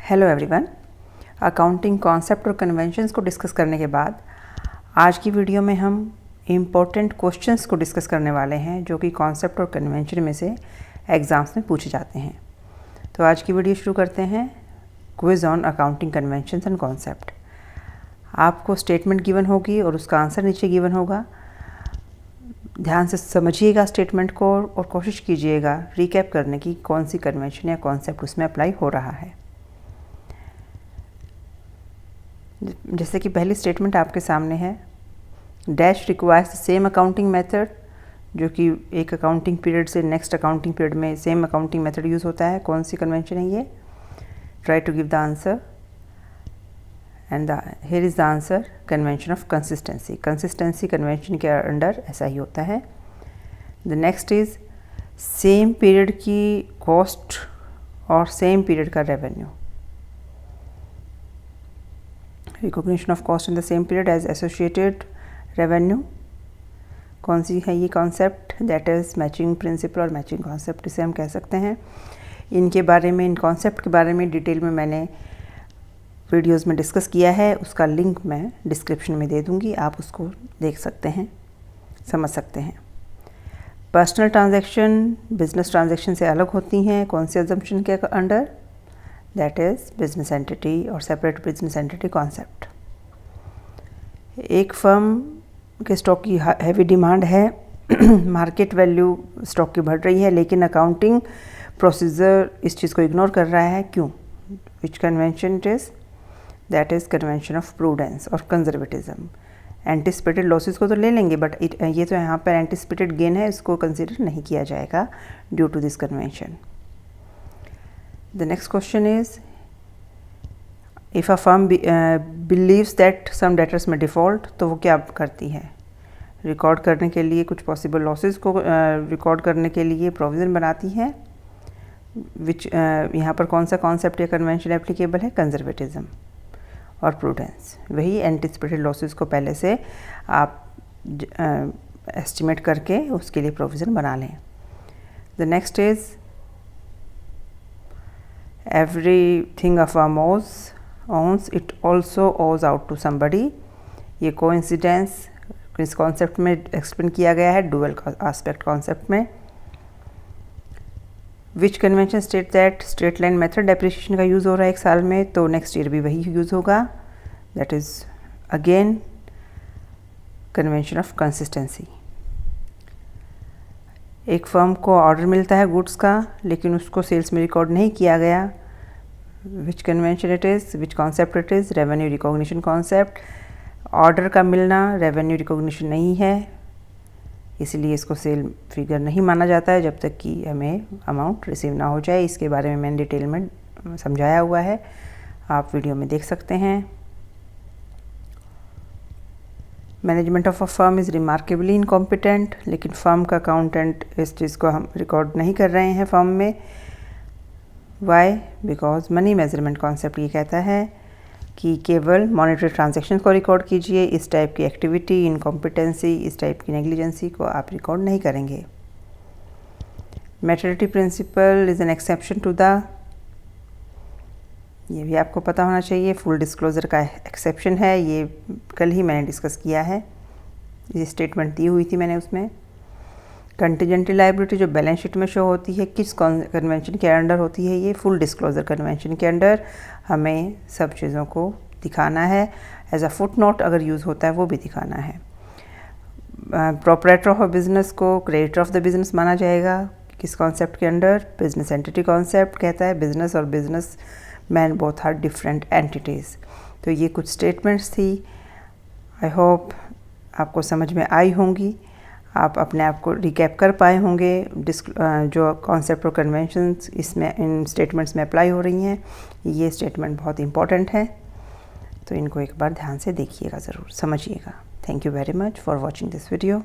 Hello everyone. Accounting concept और conventions को discuss करने के बाद आज की वीडियो में हम इम्पोर्टेंट क्वेश्चंस को डिस्कस करने वाले हैं जो कि कॉन्सेप्ट और कन्वेंशन में से एग्ज़ाम्स में पूछे जाते हैं। तो आज की वीडियो शुरू करते हैं। Quiz on accounting conventions and concept. आपको स्टेटमेंट गिवन होगी और उसका आंसर नीचे गिवन होगा। ध्यान से समझिएगा स्टेटमेंट को और कोशिश कीजिएगा रिकैप करने की कौन सी कन्वेंशन या कॉन्सेप्ट उसमें अप्लाई हो रहा है। जैसे कि पहली स्टेटमेंट आपके सामने है, dash requires the same accounting method, जो कि एक अकाउंटिंग पीरियड से नेक्स्ट अकाउंटिंग पीरियड में सेम अकाउंटिंग मेथड यूज़ होता है। कौन सी कन्वेंशन है ये? Try to give the answer and here is the answer, convention of consistency. Consistency convention के अंडर ऐसा ही होता है। The next is same period की कॉस्ट और सेम पीरियड का revenue. Recognition of cost in the same period as associated revenue. कौन सी है ये concept? That is matching principle और मैचिंग कॉन्सेप्ट इसे हम कह सकते हैं। इनके बारे में, इन कॉन्सेप्ट के बारे में डिटेल में मैंने वीडियोस में डिस्कस किया है। उसका लिंक मैं डिस्क्रिप्शन में दे दूंगी, आप उसको देख सकते हैं, समझ सकते हैं। पर्सनल ट्रांजैक्शन बिजनेस ट्रांजैक्शन से अलग होती हैं। कौन से अजम्पशन के under? That is business entity और सेपरेट बिजनेस एंटिटी कॉन्सेप्ट। एक फर्म के स्टॉक की हैवी डिमांड है, मार्केट वैल्यू स्टॉक की बढ़ रही है, लेकिन अकाउंटिंग प्रोसीजर इस चीज़ को इग्नोर कर रहा है। क्यों? Which convention it is? That is convention of prudence और कंजर्वेटिज्म। एंटिसिपेटेड लॉसेस को तो ले लेंगे, बट ये तो यहाँ पर एंटिसिपेटेड गेन है, इसको कंसिडर नहीं किया जाएगा due to this convention. The next question is, if a firm believes that some debtors may default, तो वो क्या करती है? रिकॉर्ड करने के लिए, कुछ पॉसिबल लॉसेस को रिकॉर्ड करने के लिए प्रोविज़न बनाती है। विच यहाँ पर कौन सा कॉन्सेप्ट या कन्वेंशन एप्लीकेबल है? कंजर्वेटिज्म और प्रूडेंस। वही एंटिसिपेटेड लॉसेस को पहले से आप एस्टिमेट करके उसके लिए प्रोविज़न बना लें। The next is everything a firm owns it also owes out to somebody। ये कोइंसिडेंस इस कॉन्सेप्ट में एक्सप्लेन किया गया है डुअल आस्पेक्ट कॉन्सेप्ट में। Which convention state that straight line method depreciation का यूज़ हो रहा है एक साल में, तो नेक्स्ट ईयर भी वही यूज़ होगा। That is again convention of consistency. एक फर्म को ऑर्डर मिलता है गुड्स का, लेकिन उसको सेल्स में रिकॉर्ड नहीं किया गया। Which convention it is? Which concept it is? Revenue recognition concept. Order का मिलना रेवेन्यू रिकॉग्निशन नहीं है, इसलिए इसको सेल फिगर नहीं माना जाता है जब तक कि हमें अमाउंट रिसीव ना हो जाए। इसके बारे में मैंने डिटेल में समझाया हुआ है, आप वीडियो में देख सकते हैं। Management of a firm is remarkably incompetent, लेकिन फर्म का अकाउंटेंट इस चीज़ को हम रिकॉर्ड नहीं कर रहे हैं फर्म में। Why? Because money measurement concept ये कहता है कि केवल मॉनेटरी ट्रांजैक्शन को रिकॉर्ड कीजिए, इस टाइप की एक्टिविटी, इनकॉम्पिटेंसी, इस टाइप की नेग्लिजेंसी को आप रिकॉर्ड नहीं करेंगे। Materiality principle is an exception to the, ये भी आपको पता होना चाहिए, फुल डिस्क्लोज़र का एक्सेप्शन है। ये कल ही मैंने डिस्कस किया है, ये स्टेटमेंट दी हुई थी मैंने उसमें। कंटीजेंट लायबिलिटी जो बैलेंस शीट में शो होती है, किस कन्वेंशन के अंडर होती है? ये फुल डिस्क्लोज़र कन्वेंशन के अंडर हमें सब चीज़ों को दिखाना है। एज अ फुट नोट अगर यूज़ होता है वो भी दिखाना है। प्रोपराइटर ऑफ बिजनेस को क्रेडिटर ऑफ द बिजनेस माना जाएगा, किस कॉन्सेप्ट के अंडर? बिजनेस एंटिटी कॉन्सेप्ट कहता है बिजनेस और businessman both are different entities. तो ये कुछ स्टेटमेंट्स थी, आई होप आपको समझ में आई होंगी, आप अपने आप को रिकैप कर पाए होंगे जो कॉन्सेप्ट और कन्वेंशंस इसमें इन स्टेटमेंट्स में अप्लाई हो रही हैं। ये स्टेटमेंट बहुत इंपॉर्टेंट है, तो इनको एक बार ध्यान से देखिएगा, ज़रूर समझिएगा। Thank you very much for watching this video.